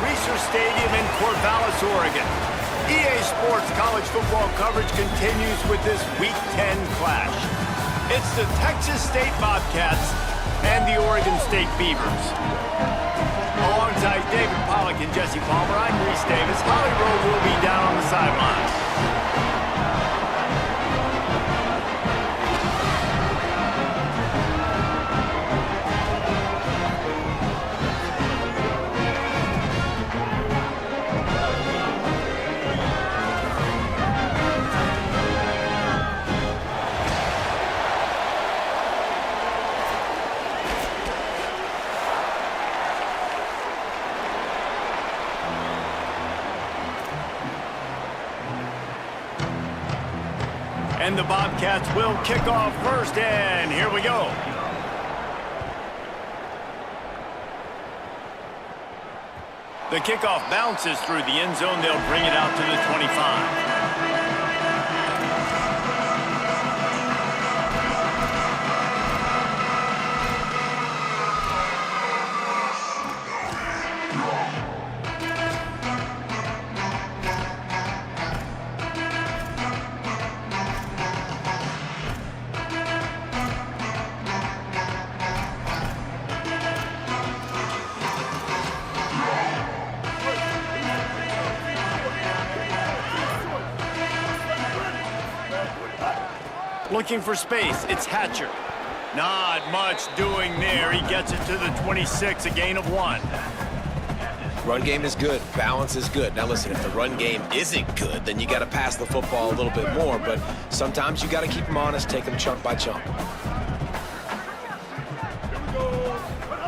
Research Stadium in Corvallis, Oregon. EA Sports college football coverage continues with this Week 10 clash. It's the Texas State Bobcats and the Oregon State Beavers. Alongside David Pollack and Jesse Palmer, I'm Reese Davis. Holly Rowe will be down on the sidelines. And the Bobcats will kick off first, and here we go. The kickoff bounces through the end zone. They'll bring it out to the 25. Looking for space, it's Hatcher. Not much doing there. He gets it to the 26, a gain of 1. Run game is good, balance is good. Now listen, if the run game isn't good, then you got to pass the football a little bit more, but sometimes you got to keep them honest, take them chunk by chunk.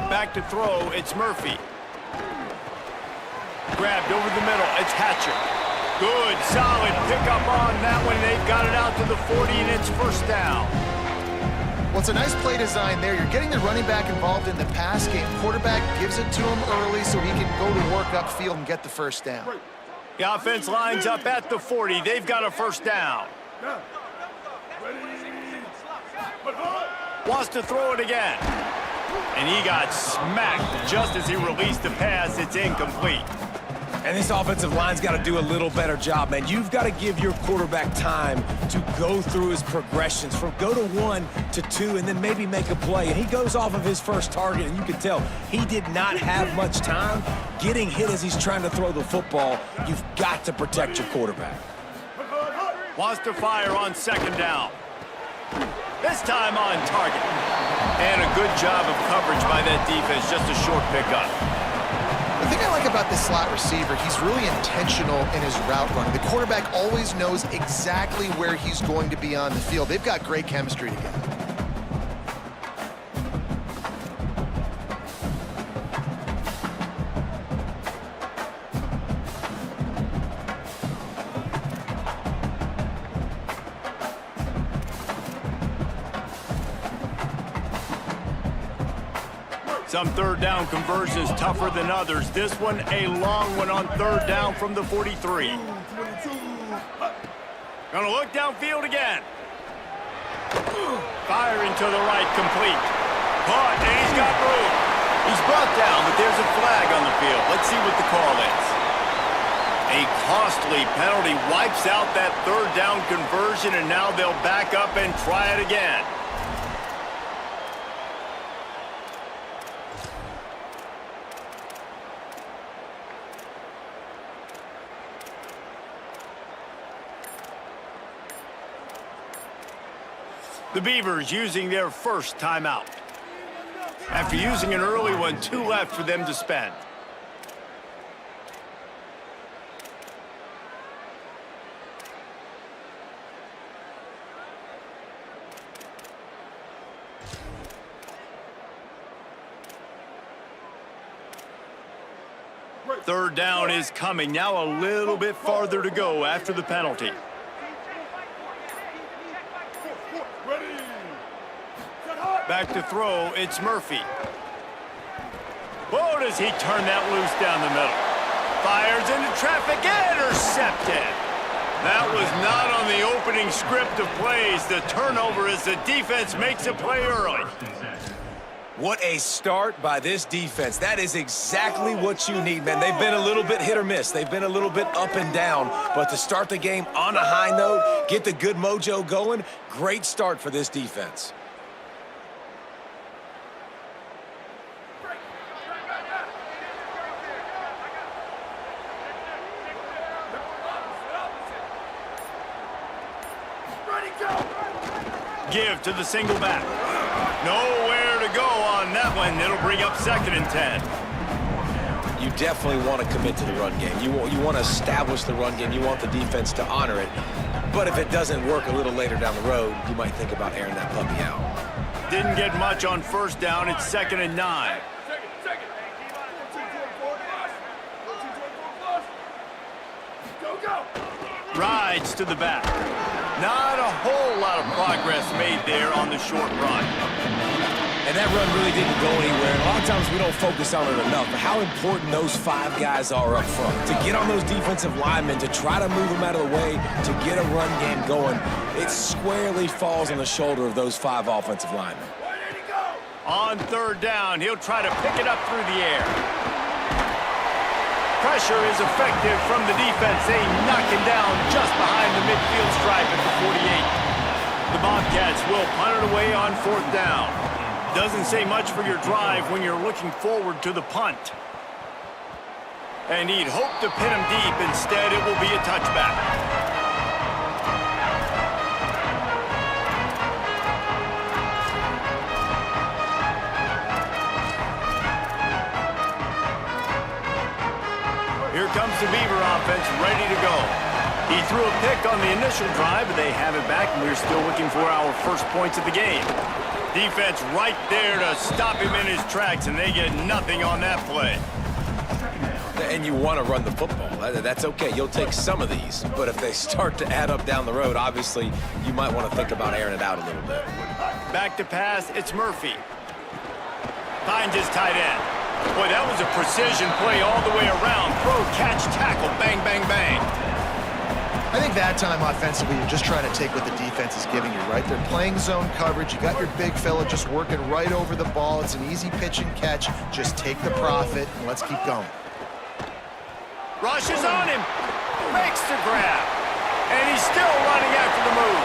Back to throw, it's Murphy. Grabbed over the middle, it's Hatcher. Good, solid pickup on that one. They've got it out to the 40, and it's first down. Well, it's a nice play design there. You're getting the running back involved in the pass game. Quarterback gives it to him early so he can go to work upfield and get the first down. The offense lines up at the 40. They've got a first down. Wants to throw it again. And he got smacked just as he released the pass. It's incomplete. And this offensive line's got to do a little better job, man. You've got to give your quarterback time to go through his progressions from go to 1 to 2 and then maybe make a play. And he goes off of his first target, and you can tell he did not have much time getting hit as he's trying to throw the football. You've got to protect your quarterback. Wants to fire on second down. This time on target. And a good job of coverage by that defense, just a short pickup. The thing I like about this slot receiver, he's really intentional in his route running. The quarterback always knows exactly where he's going to be on the field. They've got great chemistry together. Some third down conversions tougher than others. This one a long one on third down from the 43. Gonna look downfield again. Firing to the right, complete. Caught, and he's got room. He's brought down, but there's a flag on the field. Let's see what the call is. A costly penalty wipes out that third down conversion, and now they'll back up and try it again. The Beavers using their first timeout. After using an early one, 2 left for them to spend. Third down is coming. Now a little bit farther to go after the penalty. Back to throw, it's Murphy. Whoa, does he turn that loose down the middle. Fires into traffic, intercepted. That was not on the opening script of plays. The turnover as the defense makes a play early. What a start by this defense. That is exactly what you need, man. They've been a little bit hit or miss. They've been a little bit up and down. But to start the game on a high note, get the good mojo going, great start for this defense. Give to the single back. Nowhere to go on that one. It'll bring up 2nd and 10. You definitely want to commit to the run game. You want to establish the run game. You want the defense to honor it. But if it doesn't work a little later down the road, you might think about airing that puppy out. Didn't get much on 1st down. It's 2nd and 9. Rides to the back. Not a whole lot of progress made there on the short run. And that run really didn't go anywhere. And a lot of times we don't focus on it enough, but how important those 5 guys are up front. To get on those defensive linemen, to try to move them out of the way, to get a run game going, it squarely falls on the shoulder of those 5 offensive linemen. On 3rd down, he'll try to pick it up through the air. Pressure is effective from the defense. They knock him down just behind the midfield stripe at the 48. The Bobcats will punt it away on 4th down. Doesn't say much for your drive when you're looking forward to the punt. And he'd hope to pin him deep. Instead, it will be a touchback. Here comes the Beaver offense ready to go. He threw a pick on the initial drive, but they have it back, and we're still looking for our first points of the game. Defense right there to stop him in his tracks, and they get nothing on that play. And you want to run the football. That's okay. You'll take some of these. But if they start to add up down the road, obviously, you might want to think about airing it out a little bit. Back to pass, it's Murphy. Finds his tight end. Boy, that was a precision play all the way around. Throw, catch, tackle, bang, bang, bang. I think that time offensively, you're just trying to take what the defense is giving you, right? They're playing zone coverage. You got your big fella just working right over the ball. It's an easy pitch and catch. Just take the profit, and let's keep going. Rushes on him. Makes the grab. And he's still running after the move.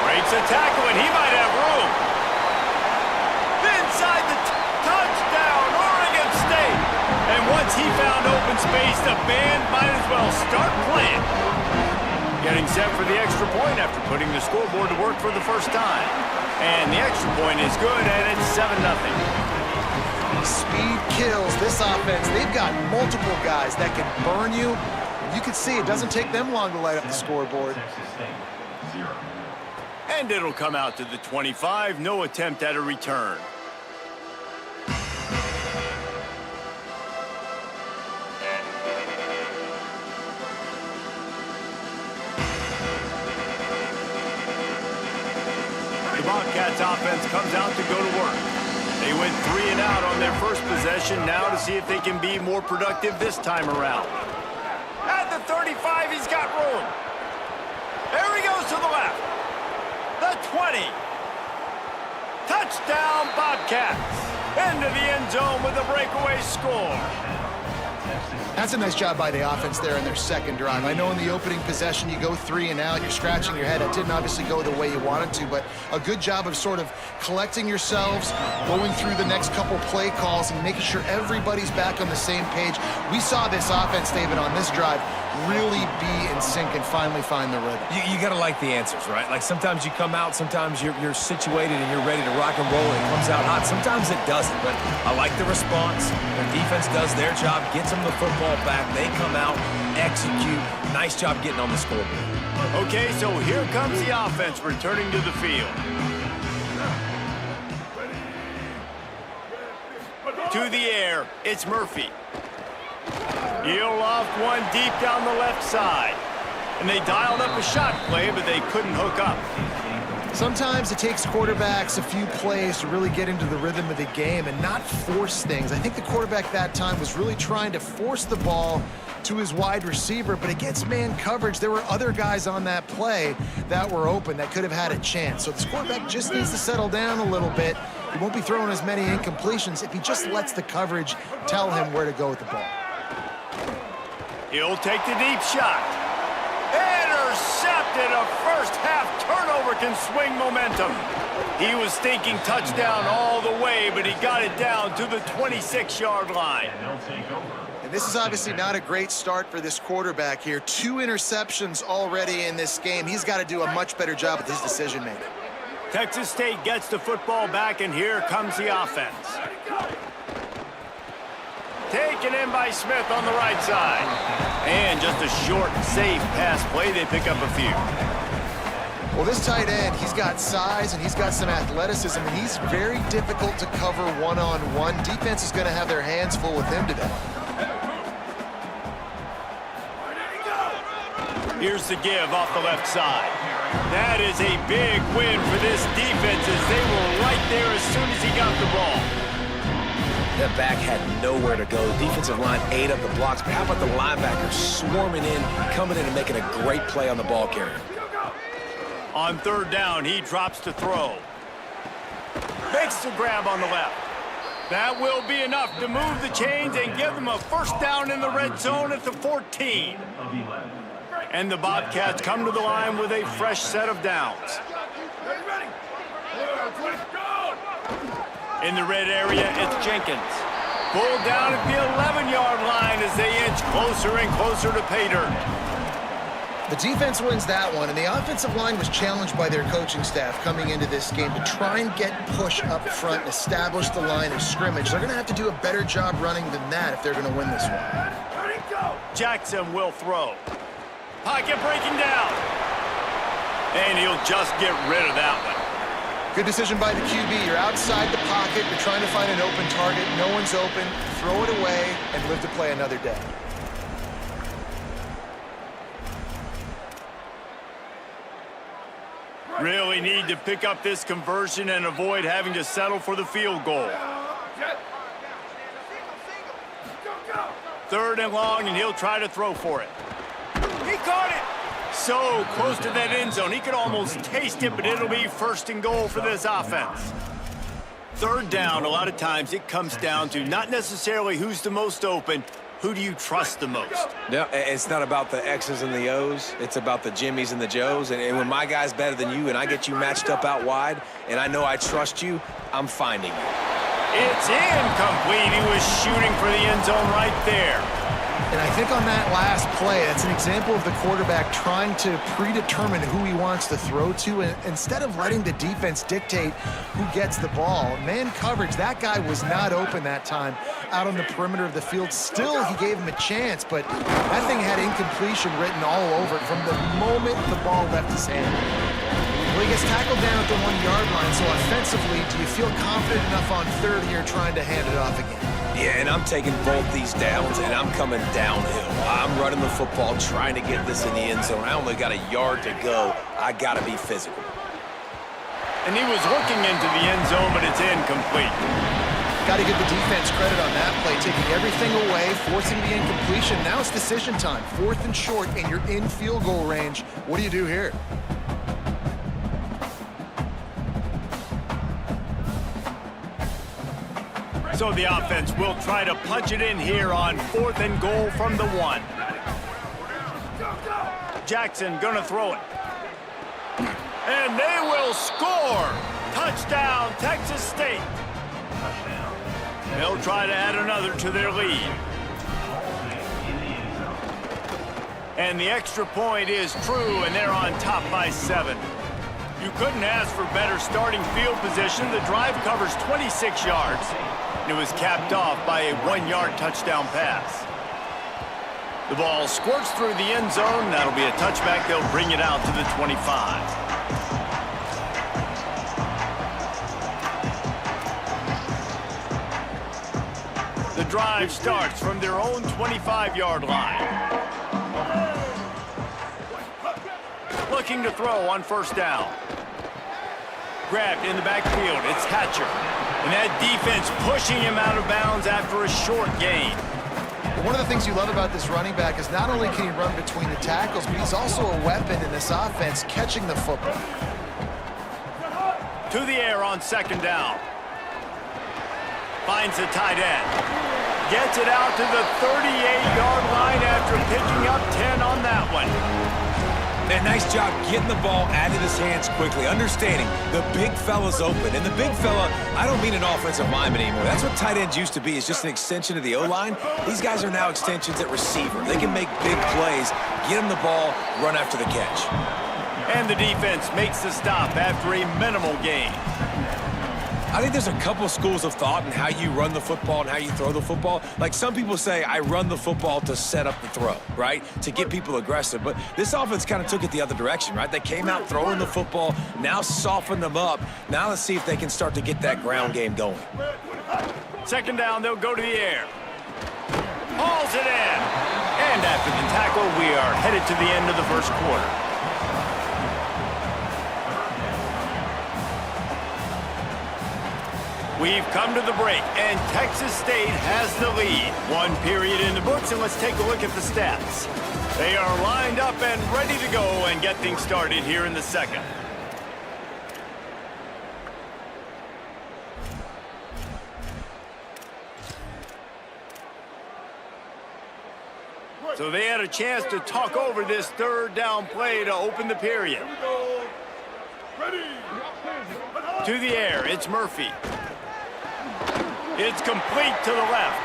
Breaks a tackle, and he might have room. Inside the touchdown, Oregon State. And once he found open space, the band might as well start playing. Getting set for the extra point after putting the scoreboard to work for the first time. And the extra point is good, and it's 7-0. Speed kills. This offense, they've got multiple guys that can burn you. You can see it doesn't take them long to light up the scoreboard. And it'll come out to the 25. No attempt at a return. The Bobcats offense comes out to go to work. They went 3 and out on their first possession, now to see if they can be more productive this time around. At the 35, he's got room. There he goes to the left. The 20. Touchdown, Bobcats. Into the end zone with a breakaway score. That's a nice job by the offense there in their second drive. I know in the opening possession you go 3 and out, you're scratching your head. It didn't obviously go the way you wanted to, but a good job of sort of collecting yourselves, going through the next couple play calls and making sure everybody's back on the same page. We saw this offense, David, on this drive really be in sync and finally find the rhythm. You got to like the answers, right? Like sometimes you come out, sometimes you're situated and you're ready to rock and roll and it comes out hot. Sometimes it doesn't, but I like the response. The defense does their job, gets them the football back. They come out, execute. Nice job getting on the scoreboard. Okay, so here comes the offense returning to the field. To the air, it's Murphy. He'll loft one deep down the left side. And they dialed up a shot play, but they couldn't hook up. Sometimes it takes quarterbacks a few plays to really get into the rhythm of the game and not force things. I think the quarterback that time was really trying to force the ball to his wide receiver, but against man coverage, there were other guys on that play that were open that could have had a chance. So this quarterback just needs to settle down a little bit He won't be throwing as many incompletions if he just lets the coverage tell him where to go with the ball. He'll take the deep shot. Intercepted. A first-half turnover can swing momentum. He was thinking touchdown all the way, but he got it down to the 26-yard line. And this is obviously not a great start for this quarterback here. 2 interceptions already in this game. He's got to do a much better job with his decision-making. Texas State gets the football back, and here comes the offense. Taken in by Smith on the right side. And just a short, safe pass play. They pick up a few. Well, this tight end, he's got size and he's got some athleticism, and he's very difficult to cover one-on-one. Defense is going to have their hands full with him today. Here's the give off the left side. That is a big win for this defense as they were right there as soon as he got the ball. That back had nowhere to go. The defensive line ate up the blocks, but how about the linebackers swarming in, coming in and making a great play on the ball carrier? On third down, he drops to throw. Makes the grab on the left. That will be enough to move the chains and give them a first down in the red zone at the 14. And the Bobcats come to the line with a fresh set of downs. In the red area, it's Jenkins. Pulled down at the 11-yard line as they inch closer and closer to pay dirt. The defense wins that one, and the offensive line was challenged by their coaching staff coming into this game to try and get push up front and establish the line of scrimmage. They're going to have to do a better job running than that if they're going to win this one. Jackson will throw. Pocket breaking down. And he'll just get rid of that one. Good decision by the QB. You're outside the pocket. You're trying to find an open target. No one's open. Throw it away and live to play another day. Really need to pick up this conversion and avoid having to settle for the field goal. Third and long, and he'll try to throw for it. He caught it! So close to that end zone. He could almost taste it, but it'll be first and goal for this offense. Third down, a lot of times it comes down to not necessarily who's the most open, who do you trust the most? No, it's not about the X's and the O's. It's about the Jimmies and the Joes. And when my guy's better than you and I get you matched up out wide and I know I trust you, I'm finding you. It's incomplete. He was shooting for the end zone right there. And I think on that last play, that's an example of the quarterback trying to predetermine who he wants to throw to, and instead of letting the defense dictate who gets the ball. Man coverage, that guy was not open that time out on the perimeter of the field. Still, he gave him a chance, but that thing had incompletion written all over it from the moment the ball left his hand. Well, he gets tackled down at the 1-yard line, so offensively, do you feel confident enough on third here trying to hand it off again? Yeah, and I'm taking both these downs, and I'm coming downhill. I'm running the football, trying to get this in the end zone. I only got a yard to go. I got to be physical. And he was looking into the end zone, but it's incomplete. Got to give the defense credit on that play, taking everything away, forcing the incompletion. Now it's decision time. 4th and short, and you're in field goal range. What do you do here? So the offense will try to punch it in here on 4th and goal from the 1. Jackson gonna throw it. And they will score! Touchdown, Texas State. They'll try to add another to their lead. And the extra point is true, and they're on top by 7. You couldn't ask for better starting field position. The drive covers 26 yards. It was capped off by a 1-yard touchdown pass. The ball squirts through the end zone. That'll be a touchback. They'll bring it out to the 25. The drive starts from their own 25-yard line. Looking to throw on first down. Grabbed in the backfield. It's Hatcher. And that defense pushing him out of bounds after a short gain. One of the things you love about this running back is not only can he run between the tackles, but he's also a weapon in this offense, catching the football. To the air on second down. Finds the tight end. Gets it out to the 38-yard line after picking up 10 on that one. Man, nice job getting the ball out of his hands quickly, understanding the big fella's open. And the big fella, I don't mean an offensive lineman anymore. That's what tight ends used to be, is just an extension of the O-line. These guys are now extensions at receiver. They can make big plays, get him the ball, run after the catch. And the defense makes the stop after a minimal gain. I think there's a couple schools of thought in how you run the football and how you throw the football. Like, some people say, I run the football to set up the throw, right? To get people aggressive. But this offense kind of took it the other direction, right? They came out throwing the football, now softened them up. Now let's see if they can start to get that ground game going. Second down, they'll go to the air. Hauls it in. And after the tackle, we are headed to the end of the first quarter. We've come to the break, and Texas State has the lead. 1 period in the books, and let's take a look at the stats. They are lined up and ready to go and get things started here in the second. So they had a chance to talk over this third down play to open the period. To the air, it's Murphy. It's complete to the left.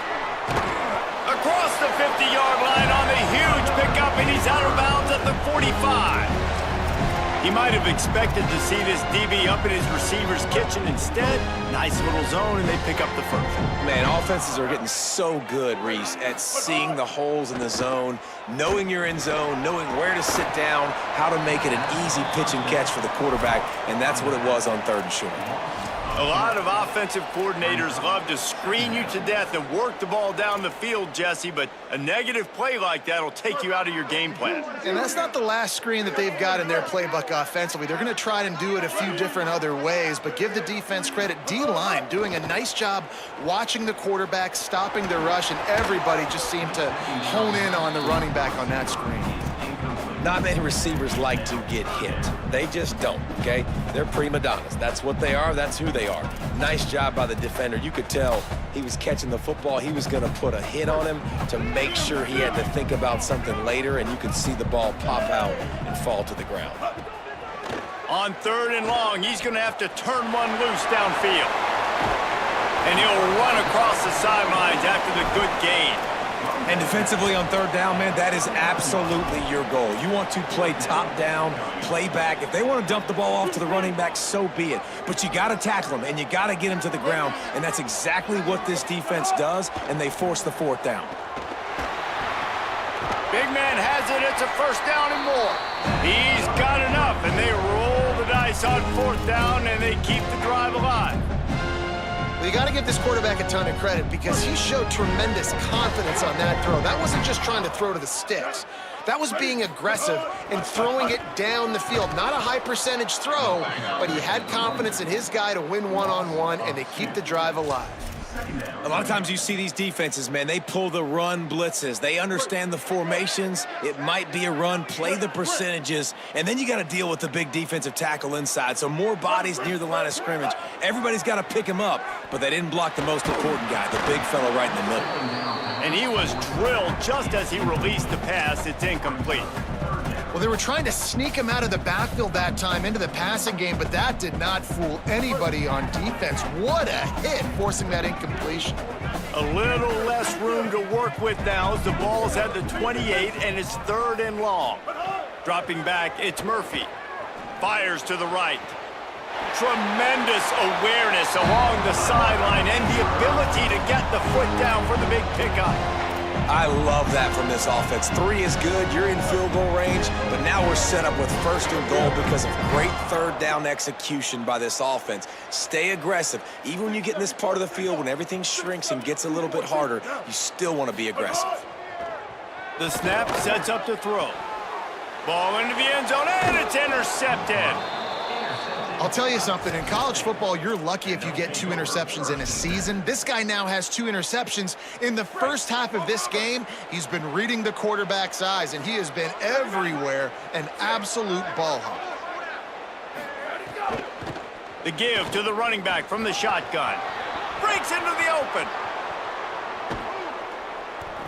Across the 50-yard line on the huge pickup, and he's out of bounds at the 45. He might have expected to see this DB up in his receiver's kitchen. Instead, nice little zone, and they pick up the first. Man, offenses are getting so good, Reese, at seeing the holes in the zone, knowing you're in zone, knowing where to sit down, how to make it an easy pitch and catch for the quarterback, and that's what it was on 3rd and short. A lot of offensive coordinators love to screen you to death and work the ball down the field, Jesse, but a negative play like that will take you out of your game plan. And that's not the last screen that they've got in their playbook offensively. They're going to try and do it a few different other ways, but give the defense credit. D-line doing a nice job watching the quarterback, stopping the rush, and everybody just seemed to hone in on the running back on that screen. Not many receivers like to get hit. They just don't, okay? They're prima donnas. That's what they are. That's who they are. Nice job by the defender. You could tell he was catching the football. He was going to put a hit on him to make sure he had to think about something later, and you could see the ball pop out and fall to the ground. On 3rd and long, he's going to have to turn one loose downfield. And he'll run across the sidelines after the good gain. And defensively on 3rd down, man, that is absolutely your goal. You want to play top down, play back. If they want to dump the ball off to the running back, so be it. But you got to tackle them, and you got to get them to the ground. And that's exactly what this defense does, and they force the 4th down. Big man has it. It's a 1st down and more. He's got enough, and they roll the dice on 4th down, and they keep the drive alive. Well, you got to give this quarterback a ton of credit because he showed tremendous confidence on that throw. That wasn't just trying to throw to the sticks. That was being aggressive and throwing it down the field. Not a high percentage throw, but he had confidence in his guy to win one-on-one, and they keep the drive alive. A lot of times you see these defenses, man, they pull the run blitzes. They understand the formations. It might be a run, play the percentages, and then you got to deal with the big defensive tackle inside. So more bodies near the line of scrimmage. Everybody's got to pick him up, but they didn't block the most important guy, the big fella right in the middle. And he was drilled just as he released the pass. It's incomplete. Well, they were trying to sneak him out of the backfield that time into the passing game, but that did not fool anybody on defense. What a hit, forcing that incompletion. A little less room to work with now as the ball's at the 28, and it's 3rd and long. Dropping back, it's Murphy. Fires to the right. Tremendous awareness along the sideline and the ability to get the foot down for the big pickup. I love that from this offense. 3 is good. You're in field goal range, but now we're set up with 1st and goal because of great 3rd down execution by this offense. Stay aggressive. Even when you get in this part of the field, when everything shrinks and gets a little bit harder, you still want to be aggressive. The snap sets up to throw. Ball into the end zone, and it's intercepted. I'll tell you something, in college football, you're lucky if you get 2 interceptions in a season. This guy now has 2 interceptions. In the first half of this game, he's been reading the quarterback's eyes, and he has been everywhere, an absolute ball hawk. The give to the running back from the shotgun. breaks into the open.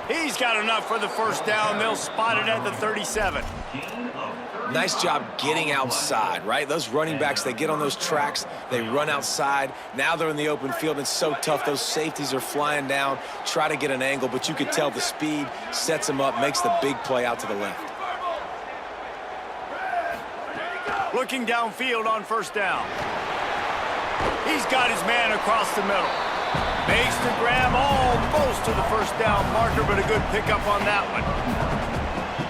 He's got enough for the first down. They'll spot it at the 37. Nice job getting outside, right? Those running backs, they get on those tracks, they run outside. Now they're in the open field. It's so tough. Those safeties are flying down, try to get an angle, but you could tell the speed sets them up, makes the big play out to the left. Looking downfield on first down. He's got his man across the middle. Makes the grab almost to the first down marker, but a good pickup on that one.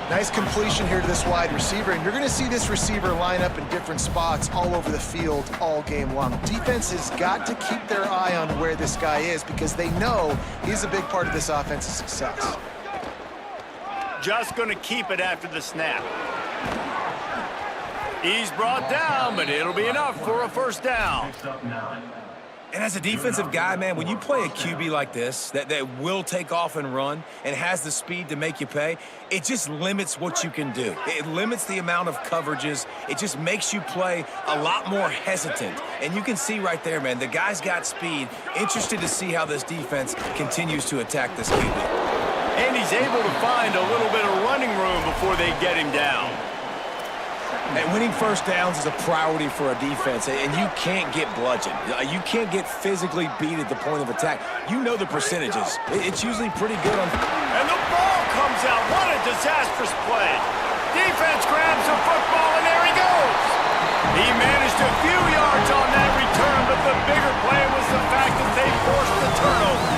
Nice completion here to this wide receiver, and you're going to see this receiver line up in different spots all over the field all game long. Defense has got to keep their eye on where this guy is because they know he's a big part of this offense's success. Just going to keep it after the snap. He's brought down, but it'll be enough for a first down. And as a defensive guy, man, when you play a QB like this that will take off and run and has the speed to make you pay, it just limits what you can do. It limits the amount of coverages. It just makes you play a lot more hesitant. And you can see right there, man, the guy's got speed. Interested to see how this defense continues to attack this QB. And he's able to find a little bit of running room before they get him down. And winning first downs is a priority for a defense, and you can't get bludgeoned. You can't get physically beat at the point of attack. You know the percentages. It's usually pretty good on... And the ball comes out. What a disastrous play. Defense grabs the football, and there he goes. He managed a few yards on that return, but the bigger play was the fact that they forced the turnover.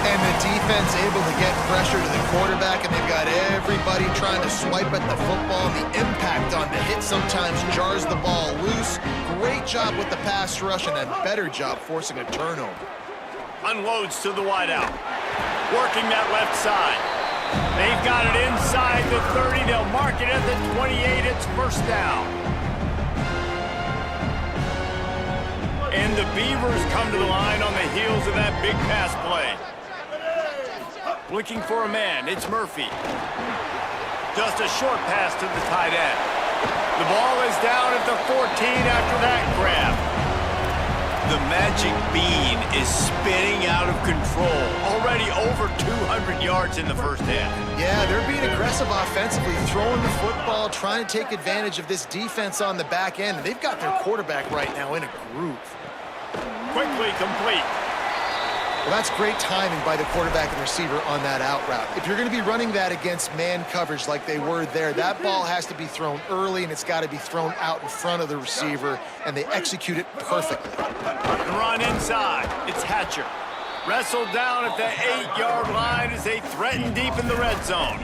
And the defense able to get pressure to the quarterback, and they've got everybody trying to swipe at the football. The impact on the hit sometimes jars the ball loose. Great job with the pass rush, and a better job forcing a turnover. Unloads to the wideout. Working that left side. They've got it inside the 30. They'll mark it at the 28. It's first down. And the Beavers come to the line on the heels of that big pass play. Looking for a man, it's Murphy. Just a short pass to the tight end. The ball is down at the 14 after that grab. The magic bean is spinning out of control. Already over 200 yards in the first half. Yeah, they're being aggressive offensively, throwing the football, trying to take advantage of this defense on the back end. And they've got their quarterback right now in a groove. Quickly complete. Well, that's great timing by the quarterback and receiver on that out route. If you're going to be running that against man coverage like they were there, that ball has to be thrown early, and it's got to be thrown out in front of the receiver, and they execute it perfectly. And run inside. It's Hatcher. Wrestled down at the 8-yard line as they threaten deep in the red zone.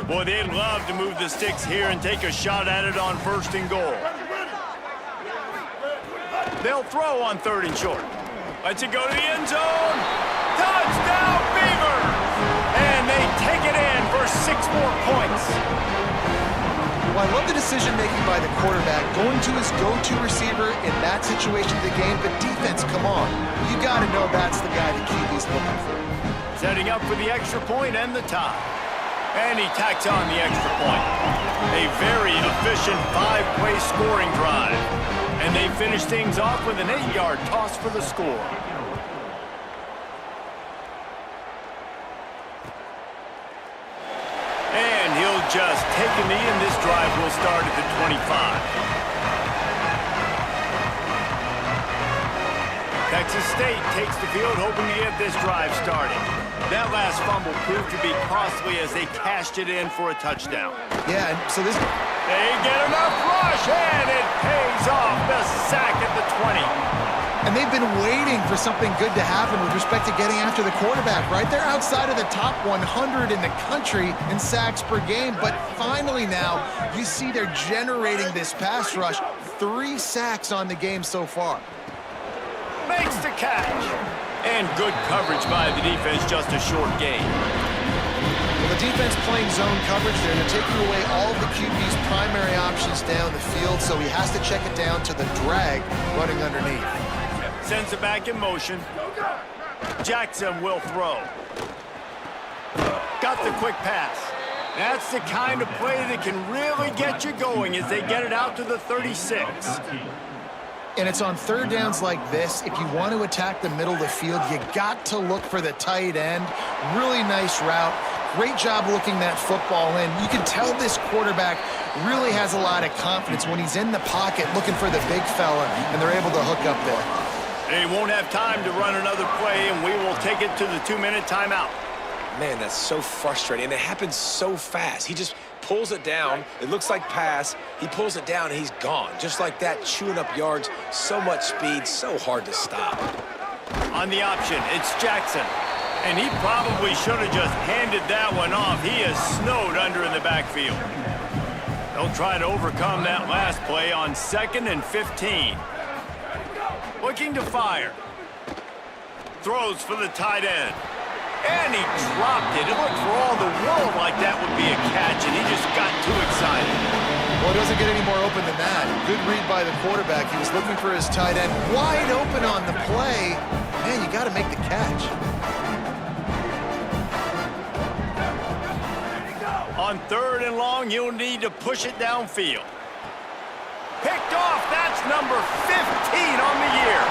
Boy, they'd love to move the sticks here and take a shot at it on first and goal. They'll throw on third and short. Lets it go to the end zone. Touchdown, Beavers! And they take it in for 6 more points. Well, I love the decision-making by the quarterback, going to his go-to receiver in that situation of the game. But defense, come on. You got to know that's the guy the QB's looking for. Setting up for the extra point and the tie. And he tacks on the extra point. A very efficient 5-play scoring drive. And they finish things off with an 8-yard toss for the score. And he'll just take a knee, and this drive will start at the 25. Texas State takes the field, hoping to get this drive started. That last fumble proved to be costly as they cashed it in for a touchdown. Yeah, and so this... They get enough rush, and it pays off. The sack at the 20. And they've been waiting for something good to happen with respect to getting after the quarterback, right? They're outside of the top 100 in the country in sacks per game, but finally now you see they're generating this pass rush. 3 sacks on the game so far. Makes the catch. And good coverage by the defense, just a short gain. Well, the defense playing zone coverage there. They're taking away all of the QB's primary options down the field, so he has to check it down to the drag running underneath. Sends it back in motion. Jackson will throw. Got the quick pass. That's the kind of play that can really get you going as they get it out to the 36. And it's on third downs like this. If you want to attack the middle of the field, you got to look for the tight end. Really nice route. Great job looking that football in. You can tell this quarterback really has a lot of confidence when he's in the pocket looking for the big fella, and they're able to hook up there. They won't have time to run another play, and we will take it to the 2-minute timeout. Man, that's so frustrating, and it happens so fast. He just pulls it down. It looks like pass. He pulls it down, and he's gone. Just like that, chewing up yards. So much speed, so hard to stop. On the option, it's Jackson. And he probably should have just handed that one off. He is snowed under in the backfield. They'll try to overcome that last play on 2nd and 15. Looking to fire. Throws for the tight end. And he dropped it. It looked for all the world like that would be a catch, and he just got too excited. Well, it doesn't get any more open than that. Good read by the quarterback. He was looking for his tight end. Wide open on the play. Man, you got to make the catch. On 3rd and long, you'll need to push it downfield. Picked off. That's number 15 on the year.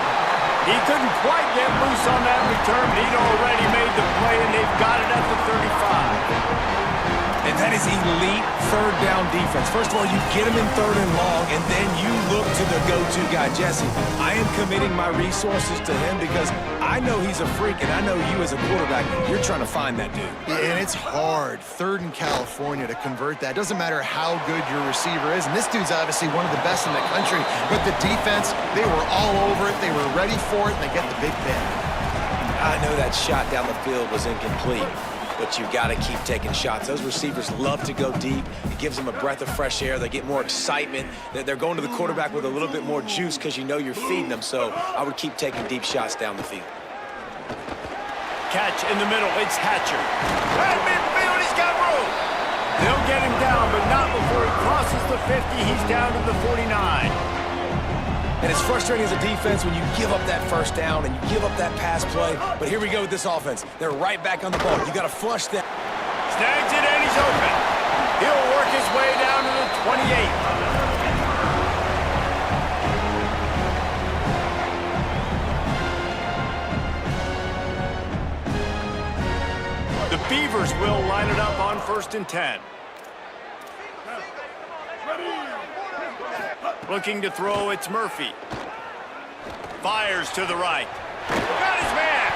He couldn't quite get loose on that return, but he'd already made the play, and they've got it at the 35. And that is elite third down defense. First of all, you get him in 3rd and long, and then you look to the go-to guy, Jesse. I am committing my resources to him because I know he's a freak, and I know you as a quarterback, you're trying to find that dude. Yeah, and it's hard, 3rd in California, to convert that. Doesn't matter how good your receiver is, and this dude's obviously one of the best in the country, but the defense, they were all over it, they were ready for it, and they get the big pick. I know that shot down the field was incomplete, but you've got to keep taking shots. Those receivers love to go deep. It gives them a breath of fresh air. They get more excitement. They're going to the quarterback with a little bit more juice because you know you're feeding them. So I would keep taking deep shots down the field. Catch in the middle. It's Hatcher. At midfield, he's got room. They'll get him down, but not before he crosses the 50. He's down to the 49. And it's frustrating as a defense when you give up that first down and you give up that pass play. But here we go with this offense. They're right back on the ball. You got to flush that. Snags it and he's open. He'll work his way down to the 28. The Beavers will line it up on 1st and 10. Looking to throw, it's Murphy. Fires to the right. Got his man.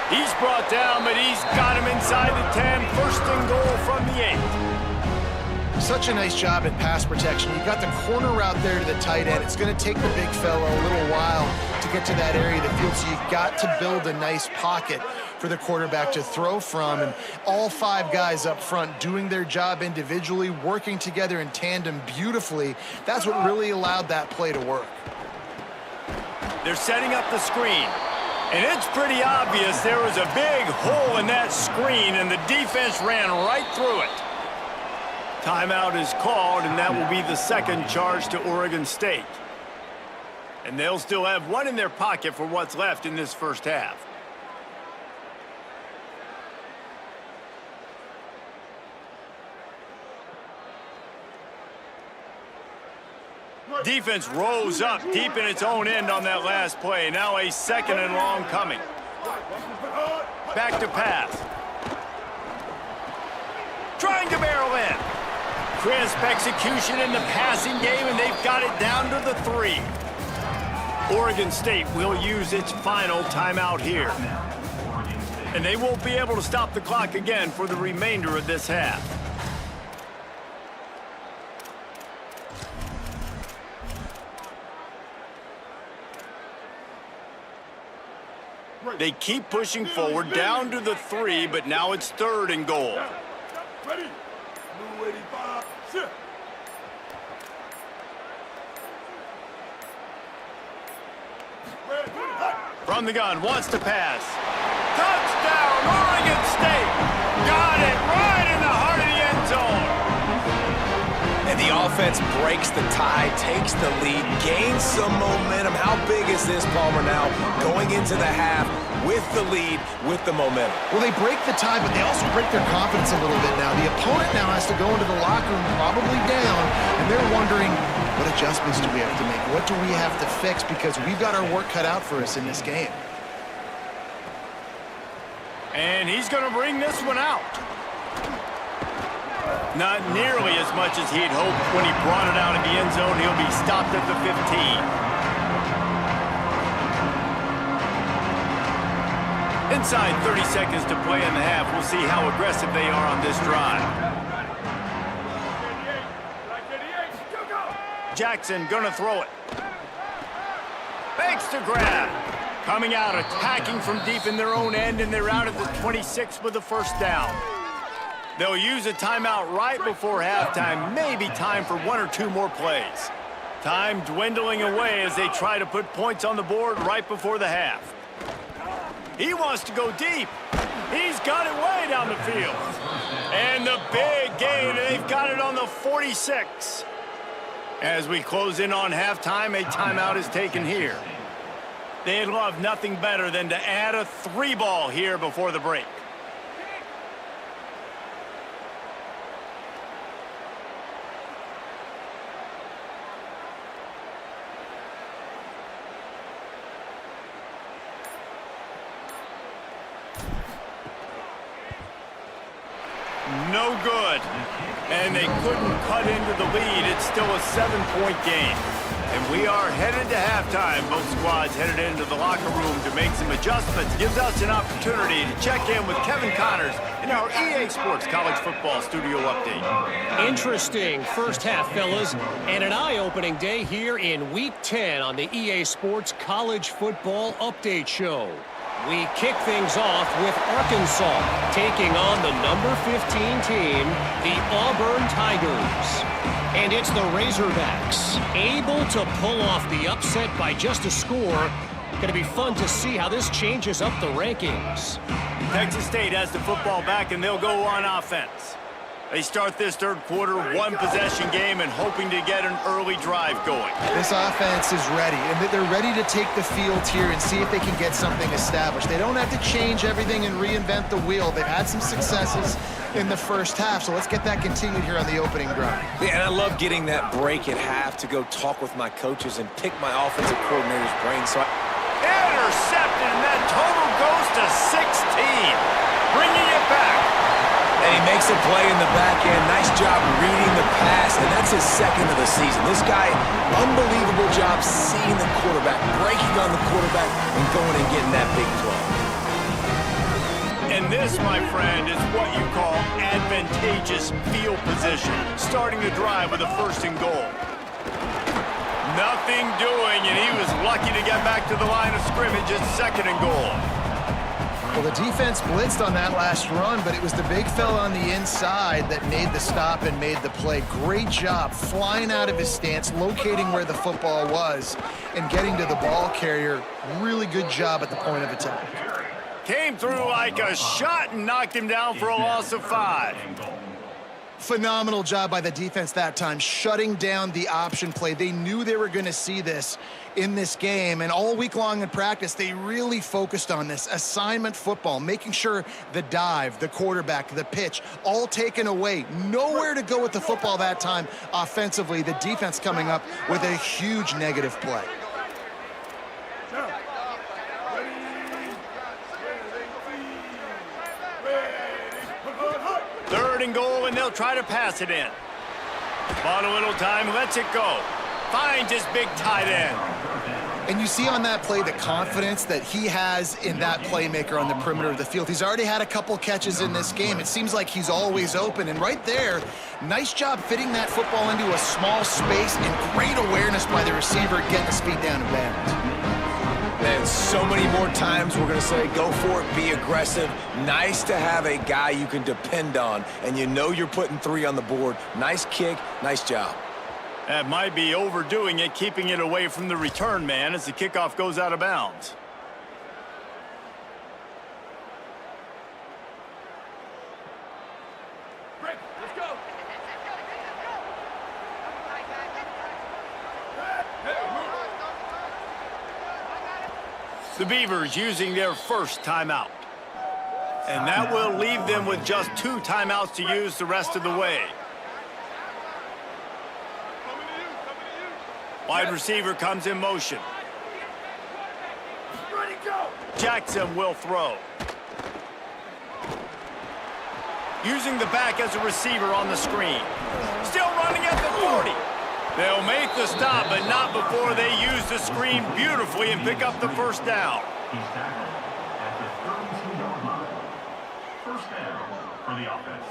He's brought down, but he's got him inside the 10. 1st and goal from the 8. Such a nice job at pass protection. You got the corner route there to the tight end. It's going to take the big fella a little while to get to that area of the field, so you've got to build a nice pocket for the quarterback to throw from, and all 5 guys up front doing their job individually, working together in tandem beautifully. That's what really allowed that play to work. They're setting up the screen, and it's pretty obvious there was a big hole in that screen, and the defense ran right through it. Timeout is called, and that will be the 2nd charge to Oregon State. And they'll still have 1 in their pocket for what's left in this first half. Defense rose up deep in its own end on that last play. Now a 2nd and long coming. Back to pass. Trying to barrel in. Crisp execution in the passing game, and they've got it down to the 3. Oregon State will use its final timeout here. And they won't be able to stop the clock again for the remainder of this half. They keep pushing forward down to the 3, but now it's 3rd and goal. Ready? From the gun, wants to pass. Touchdown, Oregon State! Got it right in the heart of the end zone. And the offense breaks the tie, takes the lead, gains some momentum. How big is this, Palmer, now going into the half with the lead, with the momentum? Well, they break the tie, but they also break their confidence a little bit now. The opponent now has to go into the locker room probably down, and they're wondering, what adjustments do we have to make? What do we have to fix? Because we've got our work cut out for us in this game. And he's going to bring this one out. Not nearly as much as he'd hoped when he brought it out in the end zone. He'll be stopped at the 15. Inside 30 seconds to play in the half. We'll see how aggressive they are on this drive. Jackson gonna throw it. Fakes to grab. Coming out, attacking from deep in their own end, and they're out at the 26 with the first down. They'll use a timeout right before halftime. Maybe time for one or two more plays. Time dwindling away as they try to put points on the board right before the half. He wants to go deep. He's got it way down the field. And the big gain, they've got it on the 46. As we close in on halftime, a timeout is taken here. They'd love nothing better than to add a 3-ball here before the break. No good. And they couldn't cut into the lead. It's still a 7-point game. And we are headed to halftime. Both squads headed into the locker room to make some adjustments. Gives us an opportunity to check in with Kevin Connors in our EA Sports College Football Studio Update. Interesting first half, fellas, and an eye-opening day here in Week 10 on the EA Sports College Football Update Show. We kick things off with Arkansas taking on the number 15 team, the Auburn Tigers. And it's the Razorbacks able to pull off the upset by just a score. Going to be fun to see how this changes up the rankings. Texas State has the football back, and they'll go on offense. They start this third quarter, one-possession game, and hoping to get an early drive going. This offense is ready, and they're ready to take the field here and see if they can get something established. They don't have to change everything and reinvent the wheel. They've had some successes in the first half, so let's get that continued here on the opening drive. Yeah, and I love getting that break at half to go talk with my coaches and pick my offensive coordinator's brain. So Intercepted, and that total goes to 16. Bringing it back. And he makes a play in the back end. Nice job reading the pass, and that's his second of the season. This guy, unbelievable job seeing the quarterback, breaking on the quarterback, and going and getting that big play. And this, my friend, is what you call advantageous field position. Starting the drive with a first and goal. Nothing doing, and he was lucky to get back to the line of scrimmage at second and goal. Well, the defense blitzed on that last run, but it was the big fella on the inside that made the stop and made the play. Great job flying out of his stance, locating where the football was, and getting to the ball carrier. Really good job at the point of attack. Came through like a shot and knocked him down for a loss of 5. Phenomenal job by the defense that time, shutting down the option play. They knew they were going to see this in this game, and all week long in practice, they really focused on this assignment football, making sure the dive, the quarterback, the pitch, all taken away. Nowhere to go with the football that time offensively. The defense coming up with a huge negative play. Third and goal, and they'll try to pass it in. Bought a little time, lets it go. Finds his big tight end. And you see on that play the confidence that he has in that playmaker on the perimeter of the field. He's already had a couple catches in this game. It seems like he's always open. And right there, nice job fitting that football into a small space, and great awareness by the receiver getting his feet down and bounds. And so many more times we're going to say, go for it, be aggressive. Nice to have a guy you can depend on, and you know you're putting 3 on the board. Nice kick, nice job. That might be overdoing it, keeping it away from the return man as the kickoff goes out of bounds. The Beavers using their first timeout. And that will leave them with just 2 timeouts to use the rest of the way. Wide receiver comes in motion. Jackson will throw. Using the back as a receiver on the screen. Still running at the 40. They'll make the stop, but not before they use the screen beautifully and pick up the first down. He's tackled at the 32-yard line. First down for the offense.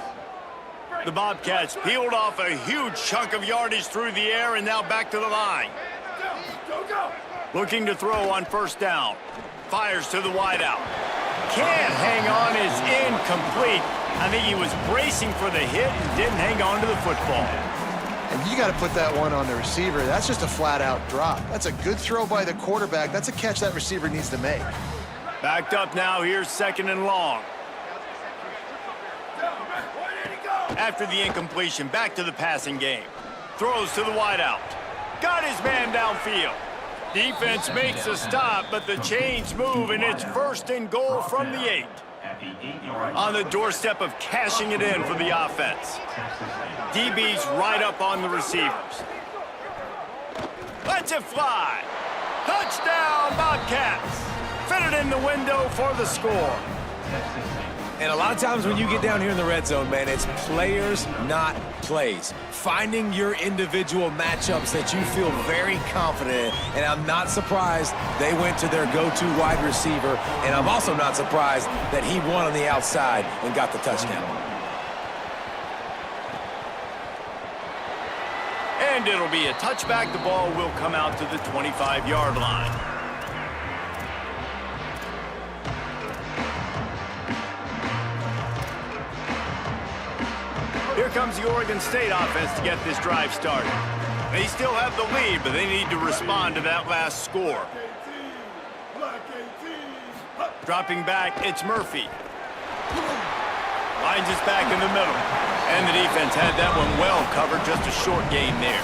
The Bobcats peeled off a huge chunk of yardage through the air and now back to the line. Looking to throw on first down. Fires to the wideout. Can't hang on, is incomplete. I think he was bracing for the hit and didn't hang on to the football. And you got to put that one on the receiver. That's just a flat-out drop. That's a good throw by the quarterback. That's a catch that receiver needs to make. Backed up now, here's 2nd and long. After the incompletion, back to the passing game. Throws to the wideout. Got his man downfield. Defense makes a stop, but the chains move, and it's 1st and goal from the 8. On the doorstep of cashing it in for the offense. DB's right up on the receivers. Lets it fly. Touchdown, Bobcats. Fit it in the window for the score. And a lot of times when you get down here in the red zone, man, it's players, not plays. Finding your individual matchups that you feel very confident in. And I'm not surprised they went to their go-to wide receiver. And I'm also not surprised that he won on the outside and got the touchdown. And it'll be a touchback. The ball will come out to the 25-yard line. Here comes the Oregon State offense to get this drive started. They still have the lead, but they need to respond to that last score. Dropping back, it's Murphy. Finds us back in the middle. And the defense had that one well covered, just a short gain there.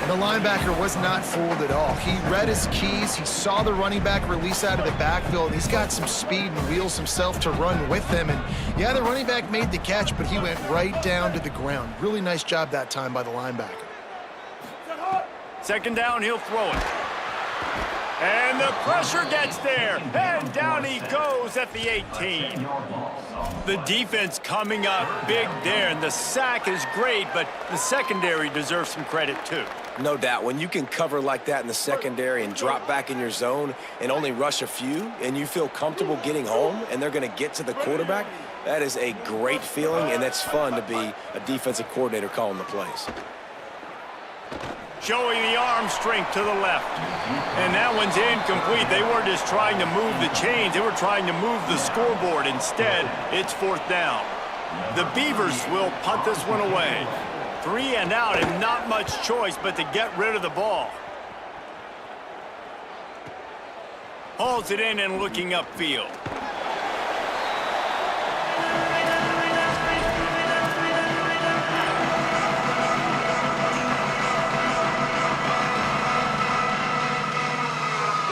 And the linebacker was not fooled at all. He read his keys. He saw the running back release out of the backfield, and he's got some speed and wheels himself to run with him. And, yeah, the running back made the catch, but he went right down to the ground. Really nice job that time by the linebacker. 2nd down, he'll throw it. And the pressure gets there. And down he goes at the 18. The defense coming up big there, and the sack is great, but the secondary deserves some credit too. No doubt. When you can cover like that in the secondary and drop back in your zone and only rush a few, and you feel comfortable getting home and they're going to get to the quarterback, that is a great feeling, and that's fun to be a defensive coordinator calling the plays. Showing the arm strength to the left. And that one's incomplete. They weren't just trying to move the chains. They were trying to move the scoreboard. Instead, it's 4th down. The Beavers will punt this one away. 3 and out, and not much choice but to get rid of the ball. Hauls it in and looking upfield.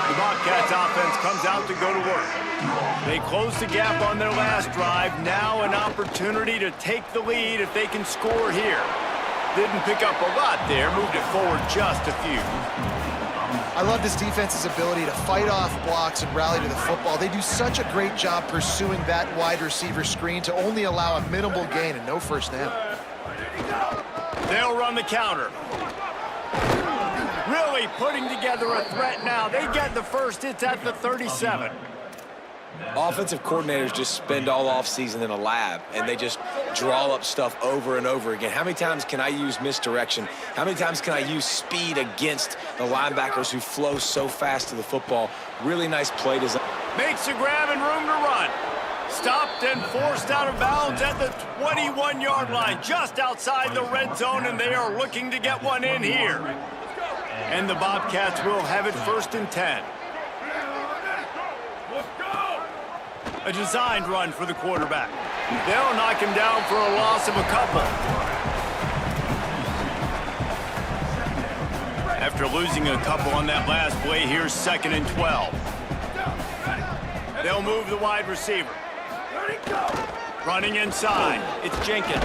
The Bobcats offense comes out to go to work. They close the gap on their last drive. Now an opportunity to take the lead if they can score here. Didn't pick up a lot there, moved it forward just a few. I love this defense's ability to fight off blocks and rally to the football. They do such a great job pursuing that wide receiver screen to only allow a minimal gain and no first down. They'll run the counter. Really putting together a threat now. They get the first. It's at the 37. Offensive coordinators just spend all offseason in a lab, and they just draw up stuff over and over again. How many times can I use misdirection? How many times can I use speed against the linebackers who flow so fast to the football? Really nice play design. Makes a grab and room to run. Stopped and forced out of bounds at the 21-yard line, just outside the red zone, and they are looking to get one in here. And the Bobcats will have it 1st and 10. A designed run for the quarterback. They'll knock him down for a loss of a couple. After losing a couple on that last play, here's 2nd and 12. They'll move the wide receiver. Running inside, it's Jenkins.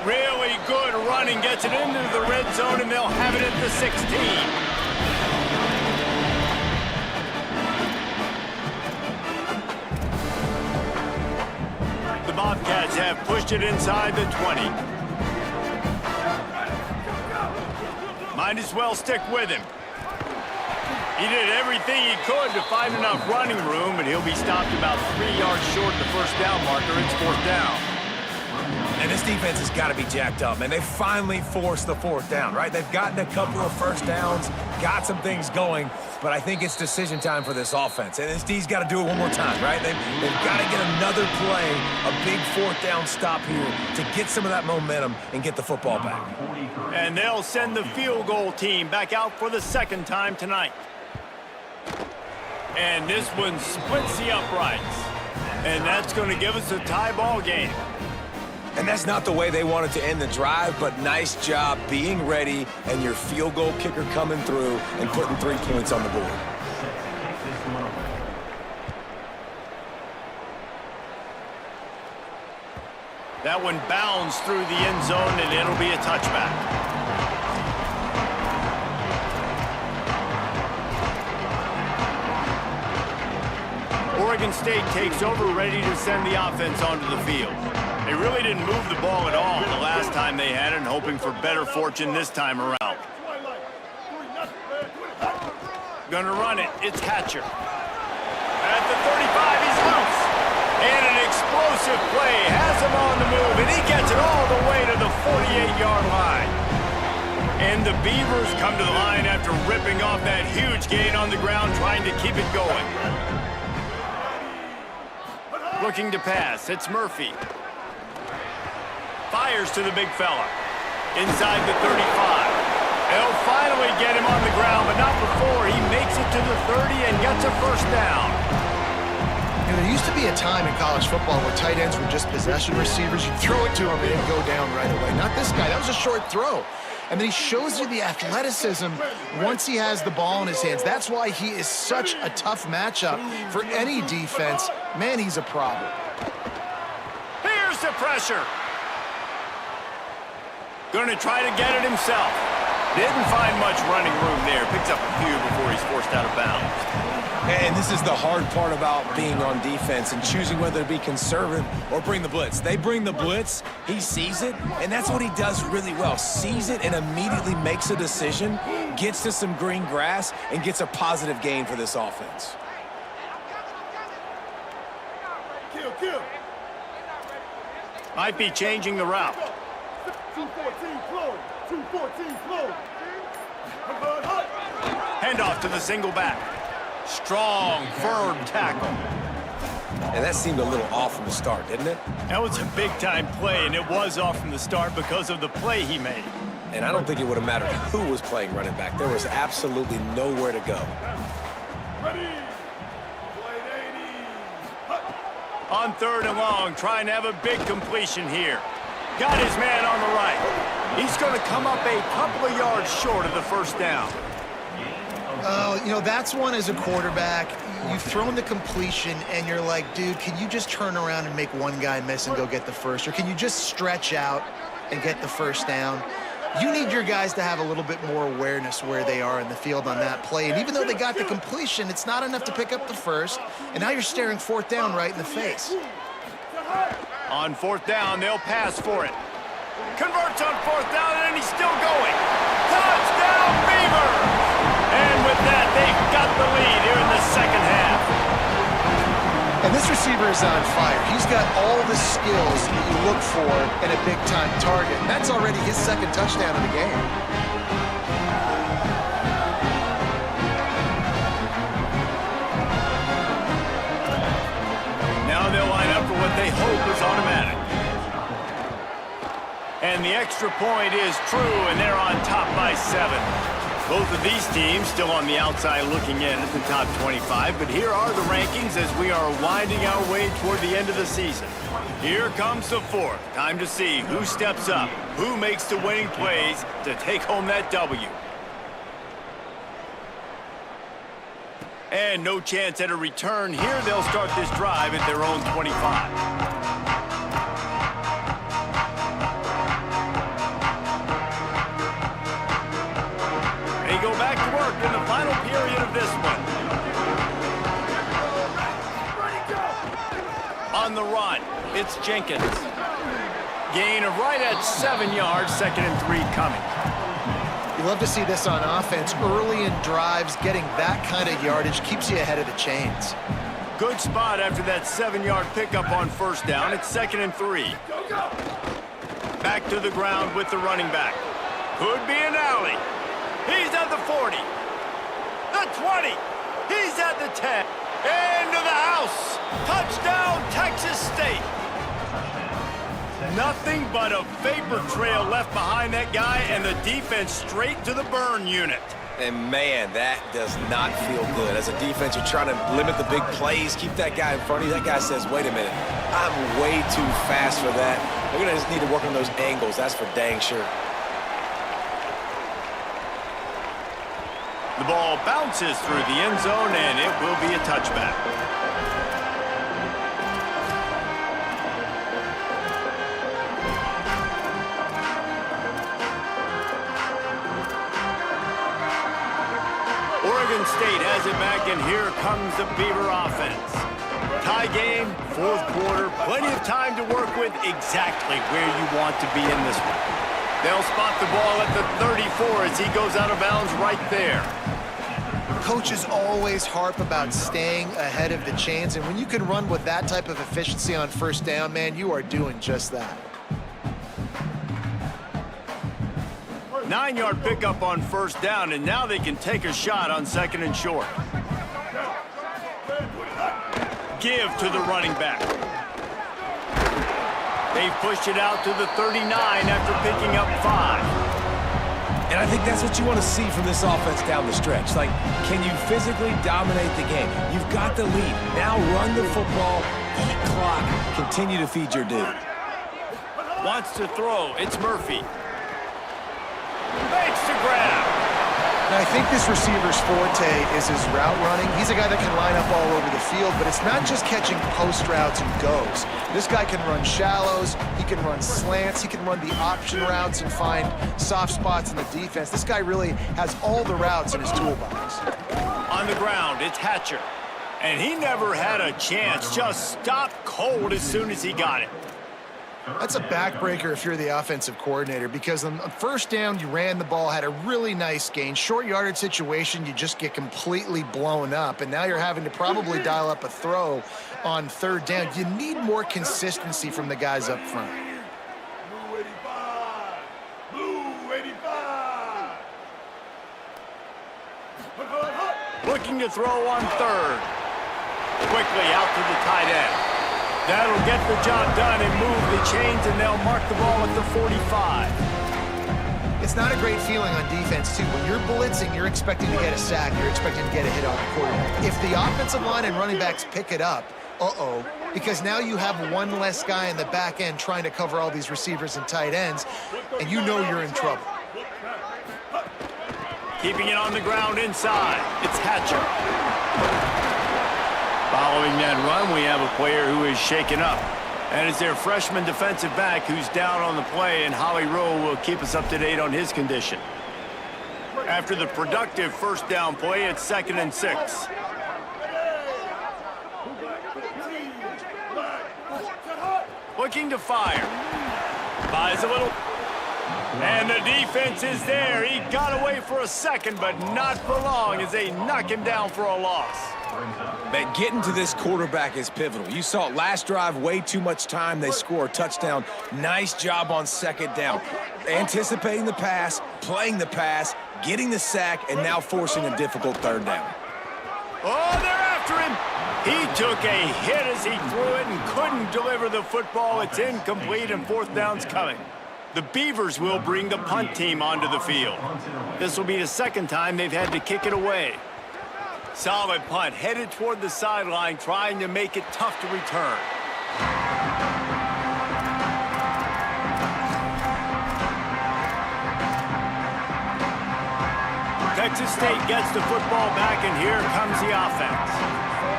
Really good running, gets it into the red zone, and they'll have it at the 16. The Bobcats have pushed it inside the 20. Might as well stick with him. He did everything he could to find enough running room, but he'll be stopped about 3 yards short of the first down marker. It's 4th down. And this defense has got to be jacked up, man. They finally forced the 4th down, right? They've gotten a couple of first downs, got some things going, but I think it's decision time for this offense. And this D's got to do it one more time, right? They've got to get another play, a big 4th down stop here to get some of that momentum and get the football back. And they'll send the field goal team back out for the 2nd time tonight. And this one splits the uprights. And that's going to give us a tie ball game. And that's not the way they wanted to end the drive, but nice job being ready and your field goal kicker coming through and putting 3 points on the board. That one bounds through the end zone, and it'll be a touchback. Oregon State takes over, ready to send the offense onto the field. They really didn't move the ball at all the last time they had it, and hoping for better fortune this time around. Gonna run it. It's Hatcher. At the 35, he's loose. And an explosive play has him on the move, and he gets it all the way to the 48-yard line. And the Beavers come to the line after ripping off that huge gain on the ground, trying to keep it going. Looking to pass, it's Murphy. Fires to the big fella. Inside the 35. They'll finally get him on the ground, but not before he makes it to the 30 and gets a first down. You know, there used to be a time in college football where tight ends were just possession receivers. You'd throw it to him and he'd go down right away. Not this guy. That was a short throw. And then he shows you the athleticism once he has the ball in his hands. That's why he is such a tough matchup for any defense. Man, he's a problem. Here's the pressure. Going to try to get it himself. Didn't find much running room there. Picks up a few before he's forced out of bounds. And this is the hard part about being on defense and choosing whether to be conservative or bring the blitz. They bring the blitz, he sees it, and that's what he does really well. Sees it and immediately makes a decision, gets to some green grass, and gets a positive gain for this offense. Might be changing the route. 214 close. 214 close. Handoff to the single back. Strong, firm tackle. And that seemed a little off from the start, didn't it? That was a big-time play, and it was off from the start because of the play he made. And I don't think it would have mattered who was playing running back. There was absolutely nowhere to go. Ready. On 3rd and long, trying to have a big completion here. Got his man on the right. He's going to come up a couple of yards short of the first down. Oh, you know, that's one as a quarterback. You've thrown the completion, and you're like, dude, can you just turn around and make one guy miss and go get the first? Or can you just stretch out and get the first down? You need your guys to have a little bit more awareness where they are in the field on that play. And even though they got the completion, it's not enough to pick up the first. And now you're staring 4th down right in the face. On 4th down, they'll pass for it. Converts on 4th down, and he's still going. Touchdown, Beavers! And with that, they've got the lead here in the 2nd half. And this receiver is on fire. He's got all the skills that you look for in a big-time target. And that's already his 2nd touchdown of the game. Now they'll line up for what they hope is automatic. And the extra point is true, and they're on top by 7. Both of these teams still on the outside looking in at the top 25, but here are the rankings as we are winding our way toward the end of the season. Here comes the 4th. Time to see who steps up, who makes the winning plays to take home that W. And no chance at a return here. They'll start this drive at their own 25. They go back to work in the final period of this one. On the run, it's Jenkins. Gain of right at 7 yards, 2nd and 3 coming. You love to see this on offense. Early in drives, getting that kind of yardage keeps you ahead of the chains. Good spot after that 7-yard pickup on first down. It's 2nd and 3. Back to the ground with the running back. Could be an alley. He's at the 40. The 20. He's at the 10. Into the house. Touchdown, Texas State. Nothing but a vapor trail left behind that guy, and the defense straight to the burn unit. And, man, that does not feel good. As a defense, you're trying to limit the big plays, keep that guy in front of you. That guy says, wait a minute, I'm way too fast for that. We're going to just need to work on those angles. That's for dang sure. The ball bounces through the end zone, and it will be a touchback. Oregon State has it back, and here comes the Beaver offense. Tie game, 4th quarter, plenty of time to work with, exactly where you want to be in this one. They'll spot the ball at the 34 as he goes out of bounds right there. Coaches always harp about staying ahead of the chains, and when you can run with that type of efficiency on first down, man, you are doing just that. 9-yard pickup on first down, and now they can take a shot on 2nd and short. Give to the running back. They've pushed it out to the 39 after picking up 5. And I think that's what you want to see from this offense down the stretch. Like, can you physically dominate the game? You've got the lead. Now run the football, eat clock, continue to feed your dude. Wants to throw. It's Murphy. Makes the grab. Now, I think this receiver's forte is his route running. He's a guy that can line up all over the field, but it's not just catching post routes and goes. This guy can run shallows, he can run slants, he can run the option routes and find soft spots in the defense. This guy really has all the routes in his toolbox. On the ground, it's Hatcher. And he never had a chance, just stopped cold as soon as he got it. That's a backbreaker if you're the offensive coordinator, because on first down, you ran the ball, had a really nice gain. Short yardage situation, you just get completely blown up, and now you're having to probably dial up a throw on 3rd down. You need more consistency from the guys up front. Blue 85. Blue 85. Looking to throw on 3rd. Quickly out to the tight end. That'll get the job done and move the chains, and they'll mark the ball at the 45. It's not a great feeling on defense, too. When you're blitzing, you're expecting to get a sack. You're expecting to get a hit on the quarterback. If the offensive line and running backs pick it up, because now you have one less guy in the back end trying to cover all these receivers and tight ends, and you know you're in trouble. Keeping it on the ground inside. It's Hatcher. Following that run, we have a player who is shaken up. And it's their freshman defensive back who's down on the play, and Holly Rowe will keep us up to date on his condition. After the productive first down play, it's 2nd and 6. Looking to fire. Buys a little. And the defense is there. He got away for a second, but not for long as they knock him down for a loss. Man, getting to this quarterback is pivotal. You saw it last drive, way too much time. They score a touchdown. Nice job on 2nd down. Anticipating the pass, playing the pass, getting the sack, and now forcing a difficult 3rd down. Oh, they're after him. He took a hit as he threw it and couldn't deliver the football. It's incomplete, and 4th down's coming. The Beavers will bring the punt team onto the field. This will be the 2nd time they've had to kick it away. Solid punt, headed toward the sideline, trying to make it tough to return. Texas State gets the football back, and here comes the offense.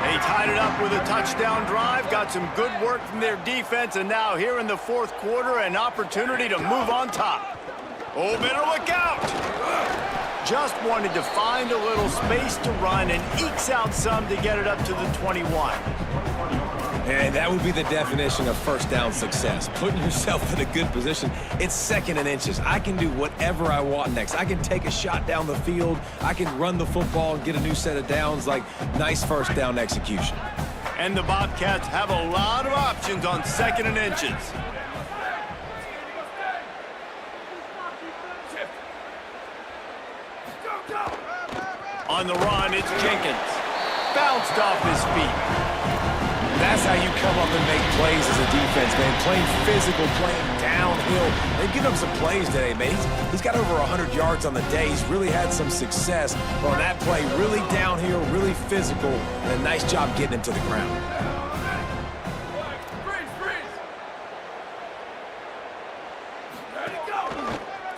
They tied it up with a touchdown drive, got some good work from their defense, and now here in the fourth quarter, an opportunity to move on top. Oh, better look out! Just wanted to find a little space to run and ekes out some to get it up to the 21. And that would be the definition of first down success. Putting yourself in a good position. It's 2nd and inches. I can do whatever I want next. I can take a shot down the field. I can run the football and get a new set of downs. Like, nice first down execution. And the Bobcats have a lot of options on 2nd and inches. On the run, it's Jenkins. Bounced off his feet. That's how you come up and make plays as a defense, man. Playing physical, playing downhill. They've given him some plays today, man. He's got over 100 yards on the day. He's really had some success on that play. Really downhill, really physical, and a nice job getting him to the ground.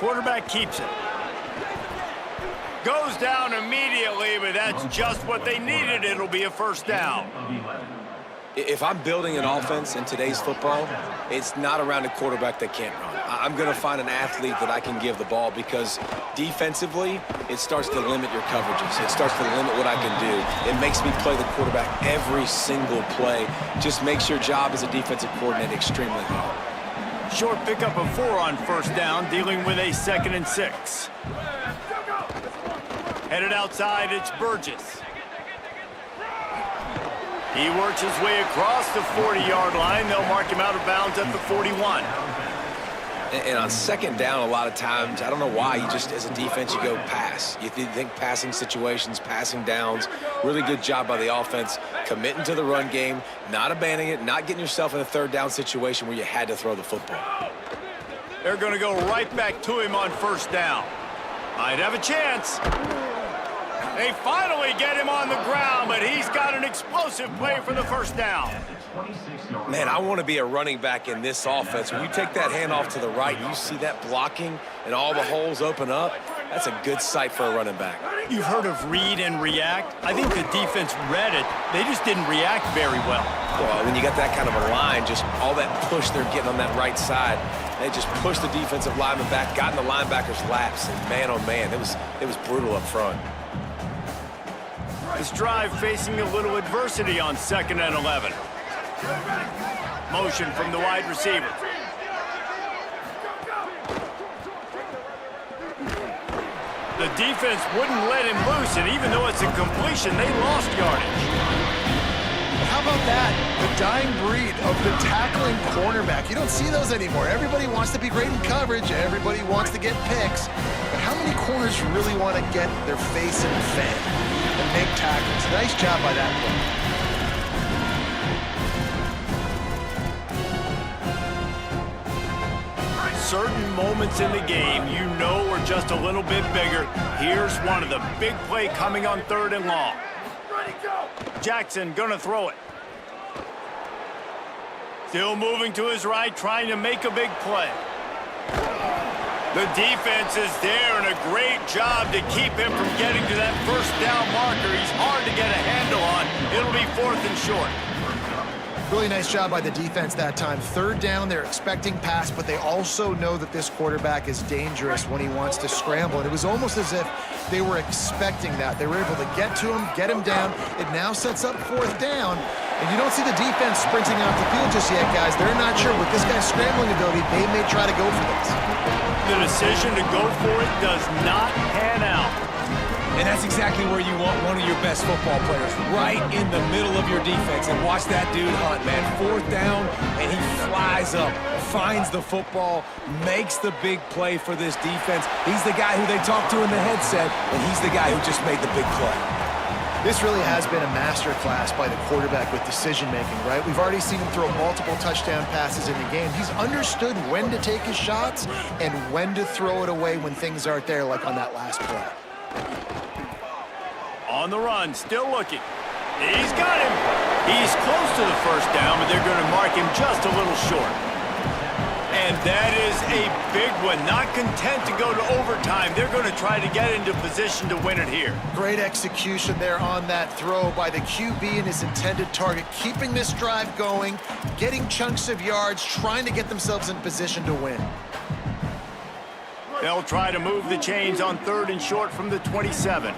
Quarterback keeps it. Goes down immediately, but that's just what they needed. It'll be a first down. If I'm building an offense in today's football, it's not around a quarterback that can't run. I'm going to find an athlete that I can give the ball because defensively, it starts to limit your coverages. It starts to limit what I can do. It makes me play the quarterback every single play. Just makes your job as a defensive coordinator extremely hard. Short pickup of 4 on first down, dealing with a 2nd and 6. Headed outside, it's Burgess. He works his way across the 40-yard line. They'll mark him out of bounds at the 41. And on 2nd down, a lot of times, I don't know why, you just, as a defense, you go pass. You think passing situations, passing downs. Really good job by the offense, committing to the run game, not abandoning it, not getting yourself in a 3rd down situation where you had to throw the football. They're going to go right back to him on first down. Might have a chance. They finally get him on the ground, but he's got an explosive play for the first down. Man, I want to be a running back in this offense. When you take that handoff to the right, you see that blocking and all the holes open up. That's a good sight for a running back. You've heard of read and react. I think the defense read it. They just didn't react very well. Well, when you got that kind of a line, just all that push they're getting on that right side, they just pushed the defensive lineman back, got in the linebacker's laps, and man, oh man, it was brutal up front. This drive facing a little adversity on 2nd and 11. Motion from the wide receiver. The defense wouldn't let him loose, and even though it's a completion, they lost yardage. How about that? The dying breed of the tackling cornerback. You don't see those anymore. Everybody wants to be great in coverage. Everybody wants to get picks. But how many corners really want to get their face in the fan and make tackles? Nice job by that play. Certain moments in the game you know are just a little bit bigger. Here's one of the big play coming on 3rd and long. Jackson gonna throw it. Still moving to his right, trying to make a big play. The defense is there, and a great job to keep him from getting to that first down marker. He's hard to get a handle on. It'll be 4th and short. Really nice job by the defense that time. 3rd down, they're expecting pass, but they also know that this quarterback is dangerous when he wants to scramble. And it was almost as if they were expecting that. They were able to get to him, get him down. It now sets up 4th down. And you don't see the defense sprinting off the field just yet, guys. They're not sure. With this guy's scrambling ability, they may try to go for this. The decision to go for it does not pan out. And that's exactly where you want one of your best football players, right in the middle of your defense. And watch that dude hunt, man. 4th down, and he flies up, finds the football, makes the big play for this defense. He's the guy who they talk to in the headset, and he's the guy who just made the big play. This really has been a master class by the quarterback with decision-making, right? We've already seen him throw multiple touchdown passes in the game. He's understood when to take his shots and when to throw it away when things aren't there, like on that last play. On the run, still looking. He's got him. He's close to the first down, but they're going to mark him just a little short. And that is a big one. Not content to go to overtime. They're going to try to get into position to win it here. Great execution there on that throw by the QB and his intended target, keeping this drive going, getting chunks of yards, trying to get themselves in position to win. They'll try to move the chains on 3rd and short from the 27.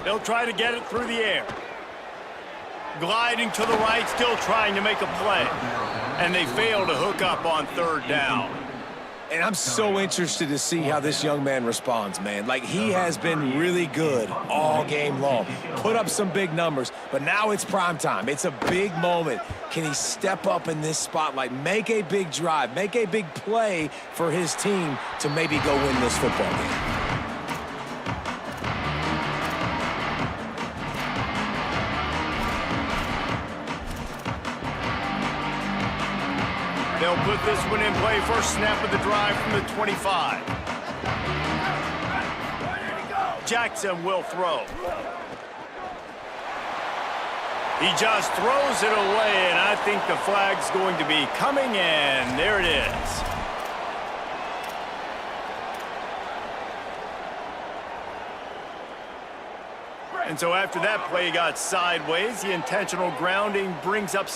They'll try to get it through the air. Gliding to the right, still trying to make a play. And they fail to hook up on 3rd down. And I'm so interested to see how this young man responds, man. Like, he has been really good all game long. Put up some big numbers, but now it's prime time. It's a big moment. Can he step up in this spotlight, make a big drive, make a big play for his team to maybe go win this football game? They'll put this one in play. First snap of the drive from the 25. Jackson will throw. He just throws it away, and I think the flag's going to be coming in. There it is. And so after that play got sideways, the intentional grounding brings up